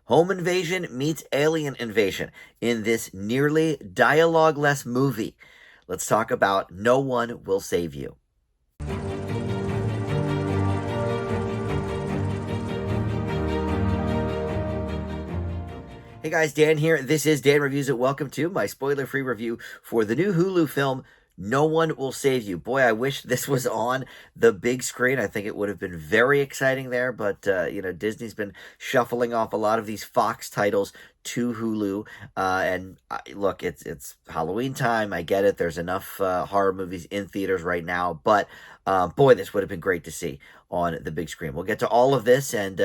Home invasion meets alien invasion in this nearly dialogue-less movie. Let's talk about No One Will Save You. Hey guys, Dan here. This is Dan Reviews It. Welcome to my spoiler-free review for the new Hulu film, No One Will Save You. Boy, I wish this was on the big screen. I think it would have been very exciting there, but, Disney's been shuffling off a lot of these Fox titles to Hulu. Look, it's Halloween time. I get it. There's enough horror movies in theaters right now, but boy, this would have been great to see on the big screen. We'll get to all of this and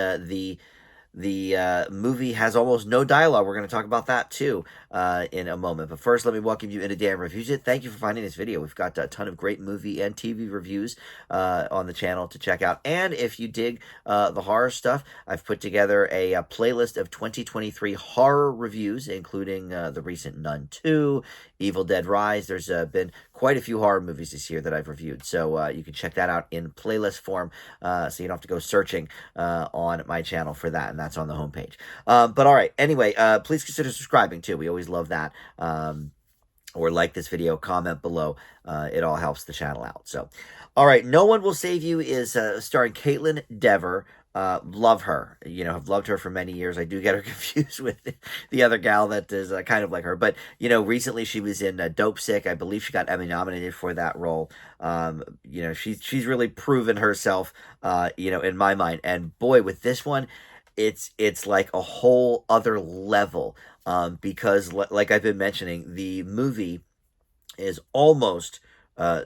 the movie has almost no dialogue. We're going to talk about that too in a moment. But first, let me welcome you into Dan Reviews It. Thank you for finding this video. We've got a ton of great movie and TV reviews on the channel to check out. And if you dig the horror stuff, I've put together a playlist of 2023 horror reviews, including the recent Nun 2, Evil Dead Rise. There's been quite a few horror movies this year that I've reviewed. So you can check that out in playlist form so you don't have to go searching on my channel for that. And that's on the homepage. But all right, anyway, please consider subscribing too. We always love that. Or like this video, comment below. It all helps the channel out. So, all right, No One Will Save You is starring Caitlin Dever. Love her. I've loved her for many years. I do get her confused with the other gal that is kind of like her. But, recently she was in Dope Sick. I believe she got Emmy nominated for that role. She's really proven herself, in my mind. And boy, with this one, it's like a whole other level because, like I've been mentioning, the movie is almost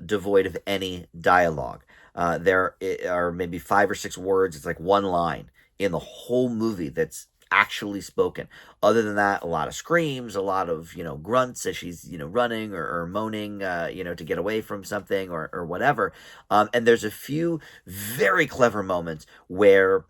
devoid of any dialogue. There are maybe 5 or 6 words. It's like one line in the whole movie that's actually spoken. Other than that, a lot of screams, a lot of, grunts as she's, running or moaning, to get away from something or whatever. And there's a few very clever moments where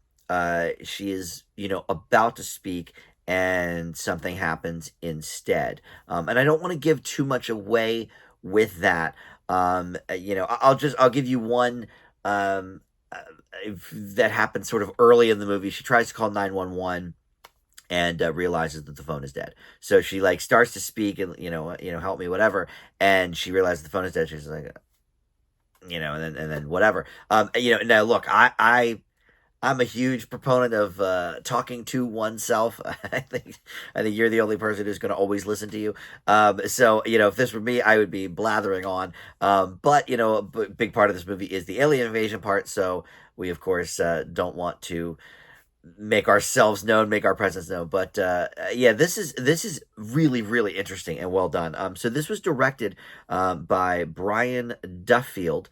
she is, about to speak and something happens instead. And I don't want to give too much away with that. I'll give you one that happens sort of early in the movie. She tries to call 911 and realizes that the phone is dead. So she starts to speak and help me, whatever. And she realizes the phone is dead. She's like, and then whatever. Now look, I'm a huge proponent of talking to oneself. I think you're the only person who's going to always listen to you. So if this were me, I would be blathering on. But a big part of this movie is the alien invasion part. So we of course don't want to make ourselves known, make our presence known. But this is really, really interesting and well done. So this was directed by Brian Duffield.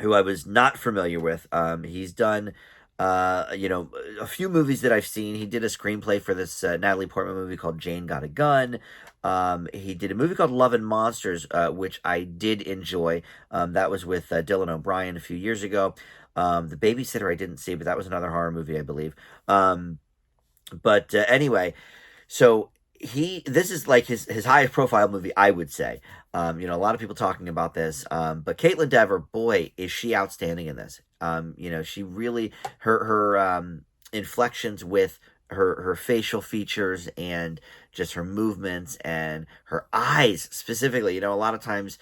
Who I was not familiar with. He's done, a few movies that I've seen. He did a screenplay for this Natalie Portman movie called Jane Got a Gun. He did a movie called Love and Monsters, which I did enjoy. That was with Dylan O'Brien a few years ago. The Babysitter I didn't see, but that was another horror movie, I believe. Anyway, so this is like his highest profile movie, I would say. A lot of people talking about this. But Caitlin Dever, boy, is she outstanding in this. She really her inflections with her facial features and just her movements and her eyes specifically. A lot of times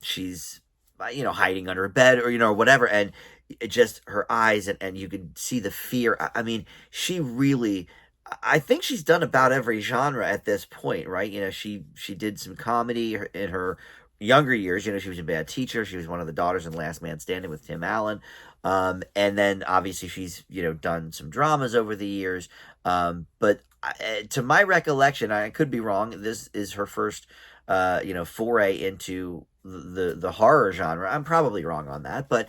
she's hiding under a bed or whatever, and just her eyes and you can see the fear. I mean, she really, I think she's done about every genre at this point, right? She did some comedy in her younger years. She was in Bad Teacher. She was one of the daughters in Last Man Standing with Tim Allen. And then obviously she's, done some dramas over the years. But to my recollection, I could be wrong, this is her first, foray into the horror genre. I'm probably wrong on that, but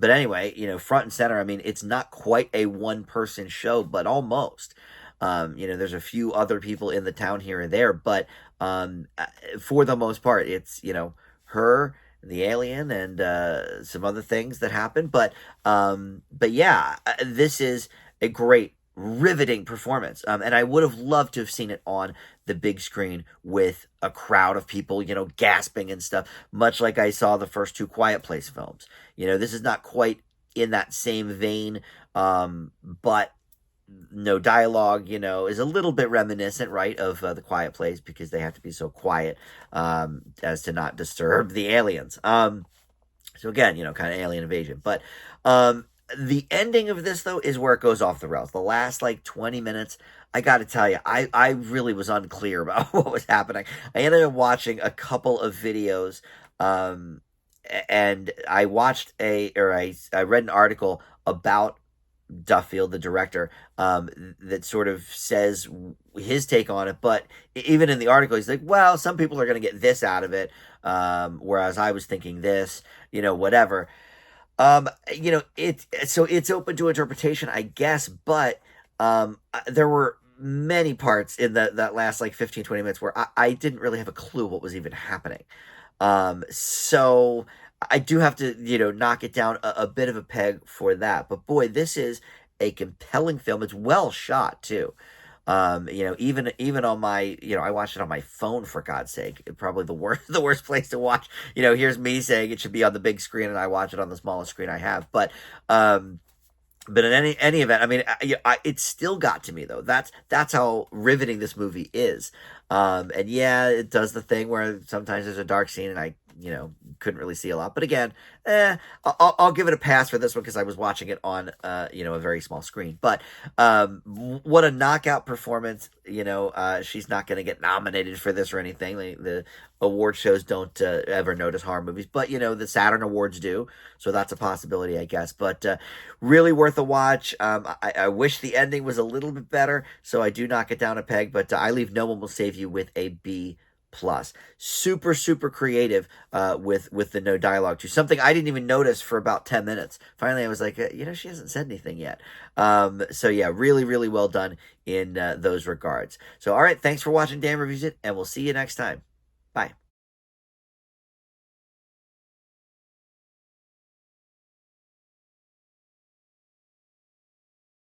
anyway, front and center. I mean, it's not quite a one-person show, but almost. There's a few other people in the town here and there, but for the most part, it's her, the alien, and some other things that happen. But yeah, this is a great, riveting performance. And I would have loved to have seen it on the big screen with a crowd of people, gasping and stuff, much like I saw the first 2 Quiet Place films. This is not quite in that same vein, but no dialogue, is a little bit reminiscent, right, of The Quiet Place, because they have to be so quiet as to not disturb the aliens. So again, kind of alien invasion. But the ending of this, though, is where it goes off the rails. The last like 20 minutes, I got to tell you, I really was unclear about what was happening. I ended up watching a couple of videos, um, and I watched I read an article about Duffield, the director, that sort of says his take on it. But even in the article, he's like, well, some people are going to get this out of it, whereas I was thinking this, whatever. It's open to interpretation, I guess, but there were many parts in that last like 15, 20 minutes where I didn't really have a clue what was even happening. So I do have to, knock it down a bit of a peg for that. But boy, this is a compelling film. It's well shot too. Even on my, I watched it on my phone, for God's sake. Probably the worst the worst place to watch. Here's me saying it should be on the big screen, and I watch it on the smallest screen I have. But in any event, I mean, it still got to me though. That's how riveting this movie is. And yeah, it does the thing where sometimes there's a dark scene, and I couldn't really see a lot. But again, I'll give it a pass for this one because I was watching it on a very small screen. But what a knockout performance! She's not going to get nominated for this or anything. The award shows don't ever notice horror movies, but the Saturn Awards do, so that's a possibility, I guess. But really worth a watch. I wish the ending was a little bit better, so I do knock it down a peg. But I leave No One Will Save You with a B plus. Super, super creative with the no dialogue too. Something I didn't even notice for about 10 minutes. Finally, I was like, she hasn't said anything yet. So yeah, really, really well done in those regards. So all right, thanks for watching Dan Reviews It, and we'll see you next time. Bye.